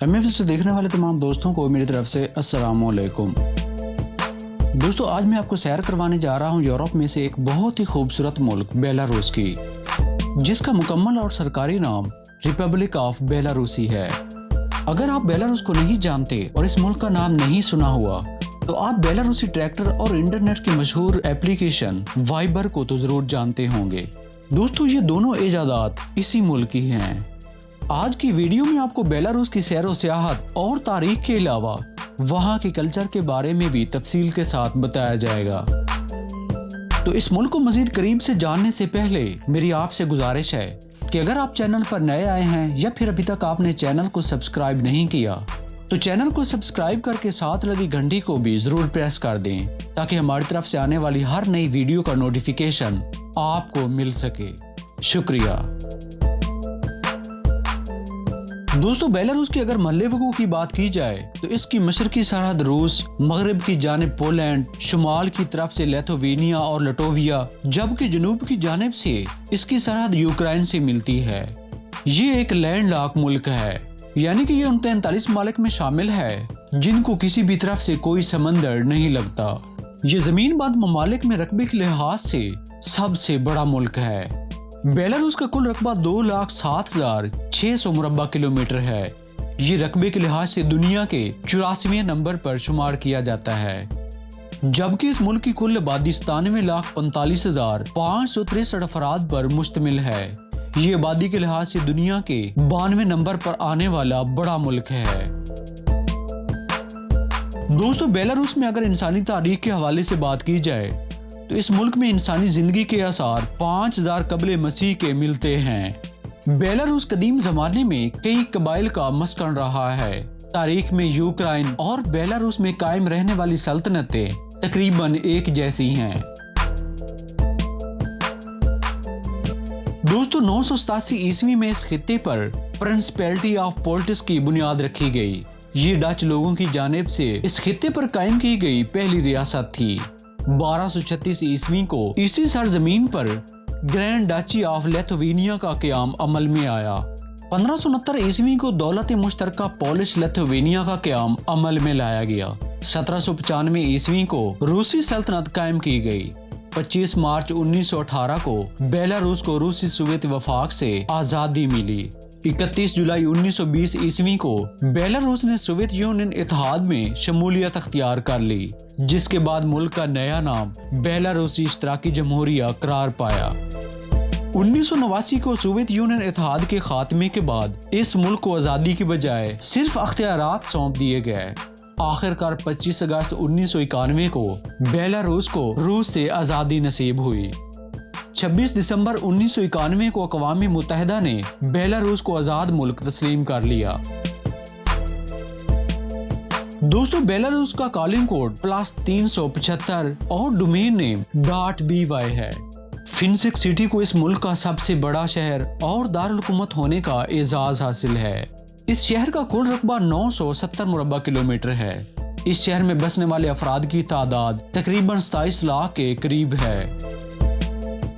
MA visit देखने वाले तमाम दोस्तों को मेरी तरफ से अस्सलाम वालेकुम। दोस्तों, आज मैं आपको सैर करवाने जा रहा हूं यूरोप में से एक बहुत ही खूबसूरत मुल्क बेलारूस की, जिसका मुकम्मल और सरकारी नाम रिपब्लिक ऑफ बेलारूसी है। अगर आप बेलारूस को नहीं जानते और इस मुल्क का नाम नहीं सुना हुआ तो आप बेलारूसी ट्रैक्टर और इंटरनेट की मशहूर एप्लीकेशन वाइबर को तो जरूर जानते होंगे। दोस्तों, ये दोनों इजादात इसी मुल्क की हैं। आज की वीडियो में आपको बेलारूस की सैर व सियाहत और तारीख के अलावा वहाँ के कल्चर के बारे में भी तफसील के साथ बताया जाएगा। तो इस मुल्क को मजीद करीब से जानने से पहले मेरी आपसे गुजारिश है कि अगर आप चैनल पर नए आए हैं या फिर अभी तक आपने चैनल को सब्सक्राइब नहीं किया तो चैनल को सब्सक्राइब करके साथ लगी घंटी को भी जरूर प्रेस कर दें, ताकि हमारी तरफ से आने वाली हर नई वीडियो का नोटिफिकेशन आपको मिल सके। शुक्रिया। दोस्तों, बेलारूस की अगर महल्ले वगू की बात की जाए तो इसकी मशरकी सरहद रूस, मगरब की जानिब पोलैंड, शुमाल की तरफ से लिथुआनिया और लटोविया, जबकि जनूब की जानिब से इसकी सरहद यूक्रेन से मिलती है। ये एक लैंडलॉक मुल्क है, यानी कि ये उन 43 ममालिक में शामिल है जिनको किसी भी तरफ से कोई समंदर नहीं लगता। ये जमीन बंद ममालिक में रकबे के लिहाज से सबसे बड़ा मुल्क है। बेलारूस का कुल रकबा 2,07,600 मुरब्बा किलोमीटर है। ये रकबे के लिहाज से दुनिया के 84वें नंबर पर शुमार किया जाता है, जबकि इस मुल्क की कुल आबादी 97,45,563 अफराद पर मुश्तमिल है। ये आबादी के लिहाज से दुनिया के 92वें नंबर पर आने वाला बड़ा मुल्क है। दोस्तों, बेलारूस में अगर इंसानी तारीख के हवाले से बात की जाए तो इस मुल्क में इंसानी जिंदगी के आसार 5000 कबले मसीह के मिलते हैं। बेलारूस कदीम जमाने में कई कबाइल का मस्कन रहा है। तारीख में यूक्रेन और बेलारूस में कायम रहने वाली सल्तनतें तकरीबन एक जैसी हैं। दोस्तों, 987 ईस्वी में इस खित्ते पर प्रिंसिपैलिटी ऑफ पोल्टिस की बुनियाद रखी गई। ये डच लोगों की जानिब से इस खित्ते पर कायम की गई पहली रियासत थी। 1236 ईस्वी को इसी सरजमीन पर ग्रैंड डची ऑफ लिथुआनिया का क़याम अमल में आया। 1569 ईस्वी को दौलत मुश्तरका पोलिश लिथुआनिया का क़याम अमल में लाया गया। 1795 ईस्वी को रूसी सल्तनत कायम की गई। 25 मार्च 1918 को बेलारूस को रूसी सोवियत वफाक से आज़ादी मिली। 31 जुलाई 1920 ईस्वी को बेलारूस ने सोवियत यूनियन इत्तेहाद में शमूलियत अख्तियार कर ली, जिसके बाद मुल्क का नया नाम बेलारूसी इश्तराकी जमहूरिया करार पाया। 1989 को सोवियत यूनियन इत्तेहाद के खात्मे के बाद इस मुल्क को आज़ादी के बजाय सिर्फ अख्तियारात सौंप दिए गए। आखिरकार 25 अगस्त 1991 को बेलारूस को रूस से आज़ादी नसीब हुई। 26 दिसंबर 1991 को अक़वाम मुत्तहिदा ने बेलारूस को आज़ाद मुल्क तस्लीम कर लिया। दोस्तों, बेलारूस का कॉलिंग कोड +375 और डोमेन नेम .by है। फिनसिक सिटी को इस मुल्क का सबसे बड़ा शहर और दारुल हुकूमत होने का एजाज हासिल है। इस शहर का कुल रकबा 970 मुरब्बा किलोमीटर है। इस शहर में बसने वाले अफराद की तादाद तकरीबन 27 लाख के करीब है।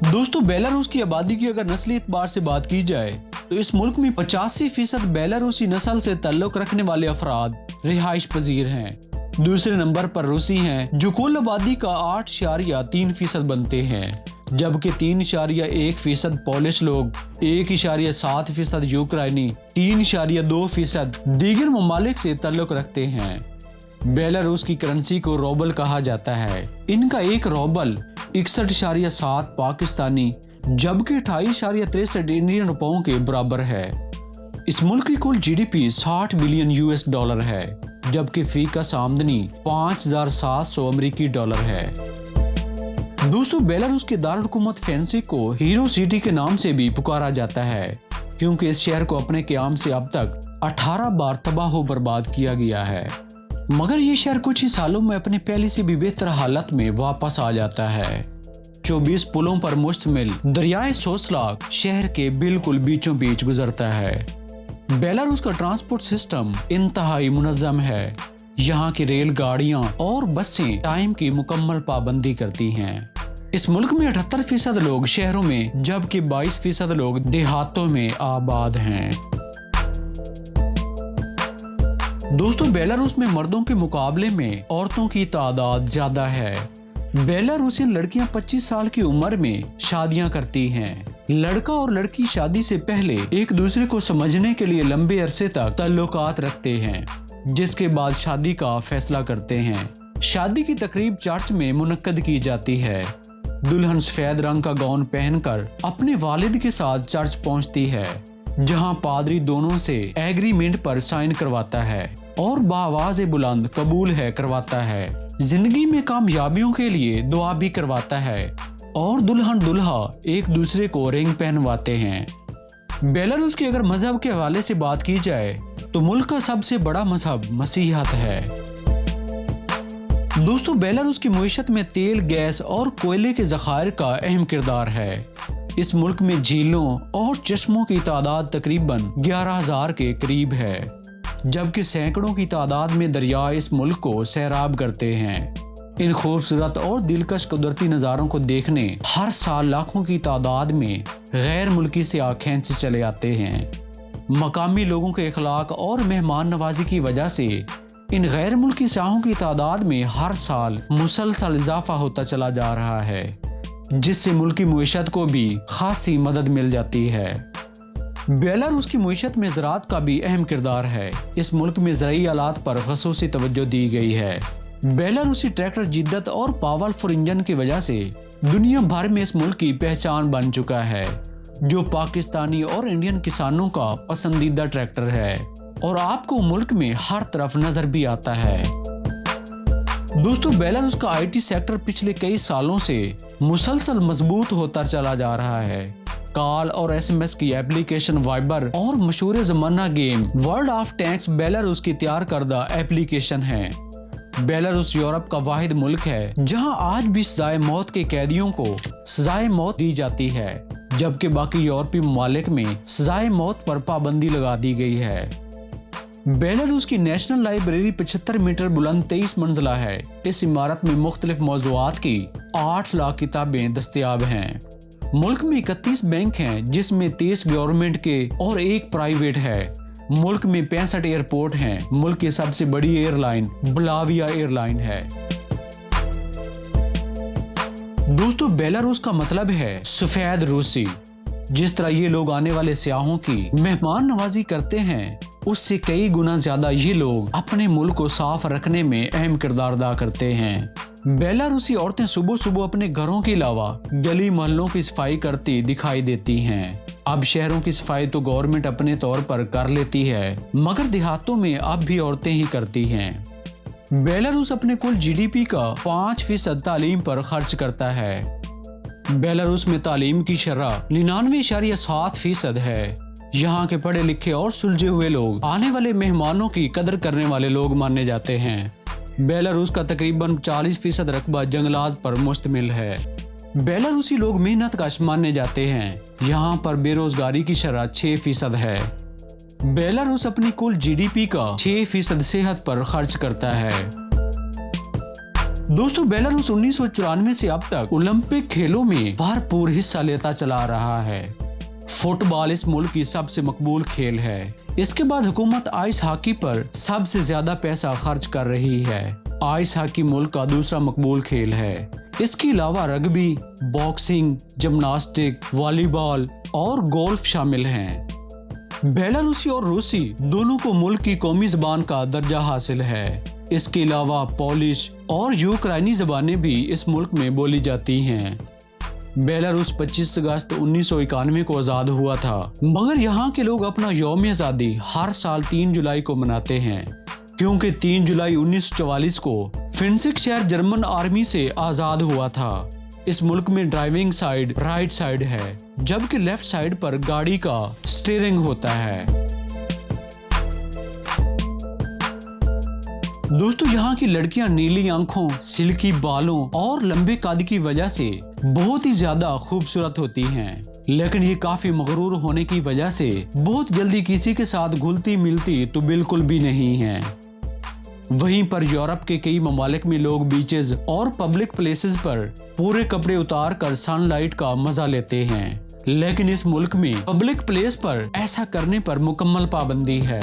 दोस्तों, बेलारूस की आबादी की अगर नस्ली एतबार से बात की जाए तो इस मुल्क में 85% बेलारूसी नस्ल से ताल्लुक रखने वाले अफराद रिहाइश पजीर हैं। दूसरे नंबर पर रूसी हैं, जो कुल आबादी का 8.3% बनते हैं, जबकि 3.1% पोलिश लोग, 1.7% यूक्रेनी, 3.2% दीगर ममालिक से ताल्लुक रखते हैं। बेलारूस की करेंसी को रोबल कहा जाता है। इनका एक रोबल 61.7 पाकिस्तानी जबकि 28.63 इंडियन रुपयों के बराबर है। इस मुल्क की कुल जीडीपी 60 बिलियन यूएस डॉलर है, जबकि फी का आमदनी 5,700 अमेरिकी डॉलर है। दोस्तों, बेलारूस के दारुल हुकूमत फेंसिक को हीरो सिटी के नाम से भी पुकारा जाता है, क्योंकि इस शहर को अपने क़याम से अब तक 18 बार तबाह बर्बाद किया गया है, मगर ये शहर कुछ ही सालों में अपने पहले से भी बेहतर हालत में वापस आ जाता है। 24 पुलों पर मुश्तमिल दरियाए सोसलाक शहर के बिल्कुल बीचों बीच गुजरता है। बेलारूस का ट्रांसपोर्ट सिस्टम इंतहाई मुनज़्ज़म है। यहाँ की रेलगाड़ियाँ और बसें टाइम की मुकम्मल पाबंदी करती हैं। इस मुल्क में 78% लोग शहरों में जबकि 22% लोग देहातों में आबाद हैं। दोस्तों बेलारूस में मर्दों के मुकाबले में औरतों की तादाद ज्यादा है। बेलारूसियन लड़कियां 25 साल की उम्र में शादियां करती हैं। लड़का और लड़की शादी से पहले एक दूसरे को समझने के लिए लंबे अरसे तक ताल्लुकात रखते हैं, जिसके बाद शादी का फैसला करते हैं। शादी की तकरीब चर्च में मुनक्कद की जाती है। दुल्हन सफेद रंग का गाउन पहनकर अपने वालिद के साथ चर्च पहुंचती है, जहां पादरी दोनों से एग्रीमेंट पर साइन करवाता है और बावाज़ बुलंद कबूल है करवाता है। जिंदगी में कामयाबियों के लिए दुआ भी करवाता है और दुल्हन दुल्हा एक दूसरे को रिंग पहनवाते हैं। बेलारूस के अगर मजहब के हवाले से बात की जाए तो मुल्क का सबसे बड़ा मजहब मसीहत है। दोस्तों बेलारूस की मईशत में तेल, गैस और कोयले के ज़खायर का अहम किरदार है। इस मुल्क में झीलों और चश्मों की तादाद तकरीबन 11,000 के करीब है, जबकि सैकड़ों की तादाद में दरिया इस मुल्क को सैराब करते हैं। इन खूबसूरत और दिलकश कुदरती नज़ारों को देखने हर साल लाखों की तादाद में गैर मुल्की से आखें से चले आते हैं। मकामी लोगों के इखलाक और मेहमान नवाजी की वजह से इन गैर मुल्की सयाहों की तादाद में हर साल मुसलसल इजाफा होता चला जा रहा है, जिससे मुल्की मईशत को भी खासी मदद मिल जाती है। बेलारूस की मईशत में ज़राअत का भी अहम किरदार है। इस मुल्क में ज़राई आलात पर ख़ुसूसी तवज्जो दी गई है। बेलारूसी ट्रैक्टर जिद्दत और पावरफुल इंजन की वजह से दुनिया भर में इस मुल्क की पहचान बन चुका है, जो पाकिस्तानी और इंडियन किसानों का पसंदीदा ट्रैक्टर है और आपको मुल्क में हर तरफ नजर भी आता है। दोस्तों बेलारूस का IT सेक्टर पिछले कई सालों से मुसलसल मजबूत होता चला जा रहा है। कॉल और SMS की एप्लीकेशन वाइबर और मशहूर ज़माना game world of tanks Belarus की तैयार करदा एप्लीकेशन है। बेलारूस यूरोप का वाहिद मुल्क है जहां आज भी सजाए मौत के कैदियों को सजाए मौत दी जाती है, जबकि बाकी यूरोपीय ममालिक में सजाए मौत पर पाबंदी लगा दी गई है। बेलारूस की नेशनल लाइब्रेरी 75 मीटर बुलंद 23 मंजिला है। इस इमारत में मुख्तलिफ मौज़ूआत की 8 लाख किताबें दस्तयाब हैं। मुल्क में 31 बैंक हैं, जिसमें 30 गवर्नमेंट के और 1 प्राइवेट है। मुल्क में 65 एयरपोर्ट हैं। मुल्क की सबसे बड़ी एयरलाइन ब्लाविया एयरलाइन है। दोस्तों बेलारूस का मतलब है सफेद रूसी। जिस तरह ये लोग आने वाले सयाहों की मेहमान नवाजी करते हैं, उससे कई गुना ज्यादा ये लोग अपने मुल्क को साफ रखने में अहम किरदार अदा करते हैं। बेलारूसी औरतें सुबह सुबह अपने घरों के अलावा गली मोहल्लों की सफाई करती दिखाई देती हैं। अब शहरों की सफाई तो गवर्नमेंट अपने तौर पर कर लेती है, मगर देहातों में अब भी औरतें ही करती हैं। बेलारूस अपने कुल GDP का 5% तालीम पर खर्च करता है। बेलारूस में तालीम की शरह 99.7% है। यहाँ के पढ़े लिखे और सुलझे हुए लोग आने वाले मेहमानों की कदर करने वाले लोग माने जाते हैं। बेलारूस का तकरीबन 40% रकबा जंगलात पर मुश्तमिल है। बेलारूसी लोग मेहनतकश माने जाते हैं। यहाँ पर बेरोजगारी की शरह 6% है। बेलारूस अपनी कुल GDP का 6% सेहत पर खर्च करता है। दोस्तों बेलारूस 1994 से अब तक ओलंपिक खेलों में भरपूर हिस्सा लेता चला रहा है। फुटबॉल इस मुल्क की सबसे मकबूल खेल है। इसके बाद हुकूमत आइस हॉकी पर सबसे ज्यादा पैसा खर्च कर रही है। आइस हॉकी मुल्क का दूसरा मकबूल खेल है। इसके अलावा रग्बी, बॉक्सिंग, जिम्नास्टिक, वॉलीबॉल और गोल्फ शामिल हैं। बेलारूसी और रूसी दोनों को मुल्क की कौमी ज़बान का दर्जा हासिल है। इसके अलावा पोलिश और यूक्रेनी ज़बानें भी इस मुल्क में बोली जाती हैं। बेलारूस 25 अगस्त 1991 को आज़ाद हुआ था, मगर यहाँ के लोग अपना यौम आज़ादी हर साल 3 जुलाई को मनाते हैं, क्योंकि 3 जुलाई 1944 को फिनसिक शहर जर्मन आर्मी से आज़ाद हुआ था। इस मुल्क में ड्राइविंग साइड राइट साइड है, जबकि लेफ्ट साइड पर गाड़ी का स्टीयरिंग होता है। दोस्तों यहाँ की लड़कियां नीली आंखों, सिल्की बालों और लंबे कद की वजह से बहुत ही ज्यादा खूबसूरत होती हैं, लेकिन ये काफी मगरूर होने की वजह से बहुत जल्दी किसी के साथ घुलती मिलती तो बिल्कुल भी नहीं है। वहीं पर यूरोप के कई ममालिक में लोग बीचेस और पब्लिक प्लेसेस पर पूरे कपड़े उतार कर सनलाइट का मजा लेते हैं, लेकिन इस मुल्क में पब्लिक प्लेस पर ऐसा करने पर मुकम्मल पाबंदी है।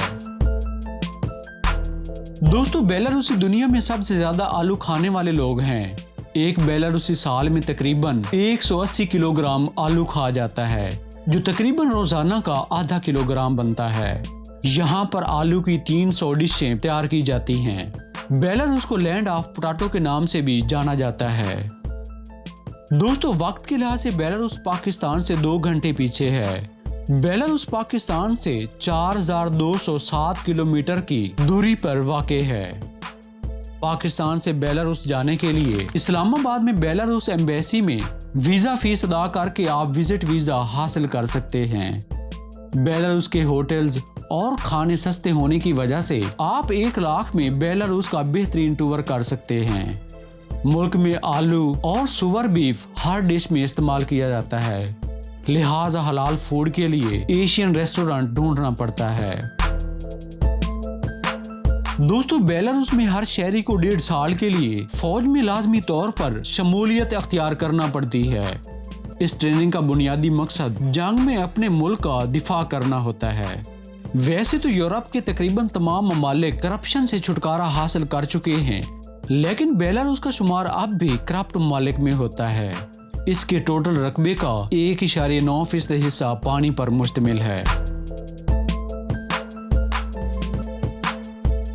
दोस्तों बेलारूसी दुनिया में सबसे ज्यादा आलू खाने वाले लोग हैं। एक बेलारूसी साल में तकरीबन 180 किलोग्राम आलू खा जाता है, जो तकरीबन रोजाना का आधा किलोग्राम बनता है। यहाँ पर आलू की 300 डिशें तैयार की जाती हैं। बेलारूस को लैंड ऑफ पोटैटो के नाम से भी जाना जाता है। दोस्तों वक्त के लिहाज से बेलारूस पाकिस्तान से 2 घंटे पीछे है। बेलारूस पाकिस्तान से 4207 किलोमीटर की दूरी पर वाक़े है। पाकिस्तान से बेलारूस जाने के लिए इस्लामाबाद में बेलारूस एम्बेसी में वीज़ा फीस अदा करके आप विजिट वीज़ा हासिल कर सकते हैं। बेलारूस के होटल्स और खाने सस्ते होने की वजह से आप 1 लाख में बेलारूस का बेहतरीन टूर कर सकते हैं। मुल्क में आलू और सुअर बीफ हर डिश में इस्तेमाल किया जाता है, लिहाजा हलाल फूड के लिए एशियन रेस्टोरेंट ढूंढना पड़ता है। दोस्तों बेलारूस में हर शहरी को 1.5 साल के लिए फौज में लाजमी तौर पर शमूलियत अख्तियार करना पड़ती है। इस ट्रेनिंग का बुनियादी मकसद जंग में अपने मुल्क का दिफा करना होता है। वैसे तो यूरोप के तकरीबन तमाम ममालिक करप्शन से छुटकारा हासिल कर चुके हैं, लेकिन बेलारूस का शुमार अब भी करप्ट ममालिक में होता है। इसके टोटल रकबे का 1.9% हिस्सा पानी पर मुश्तमिल है।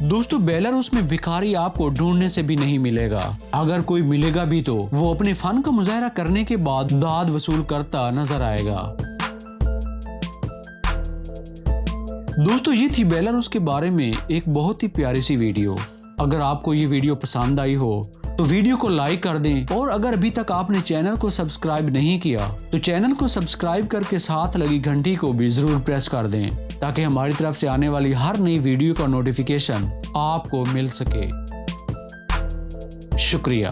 दोस्तों बेलारूस में भिखारी आपको ढूंढने से भी नहीं मिलेगा। अगर कोई मिलेगा भी तो वो अपने फन का मुजाहरा करने के बाद दाद वसूल करता नजर आएगा। दोस्तों ये थी बेलारूस के बारे में एक बहुत ही प्यारी सी वीडियो। अगर आपको ये वीडियो पसंद आई हो तो वीडियो को लाइक कर दें, और अगर अभी तक आपने चैनल को सब्सक्राइब नहीं किया तो चैनल को सब्सक्राइब करके साथ लगी घंटी को भी जरूर प्रेस कर दें, ताकि हमारी तरफ से आने वाली हर नई वीडियो का नोटिफिकेशन आपको मिल सके। शुक्रिया।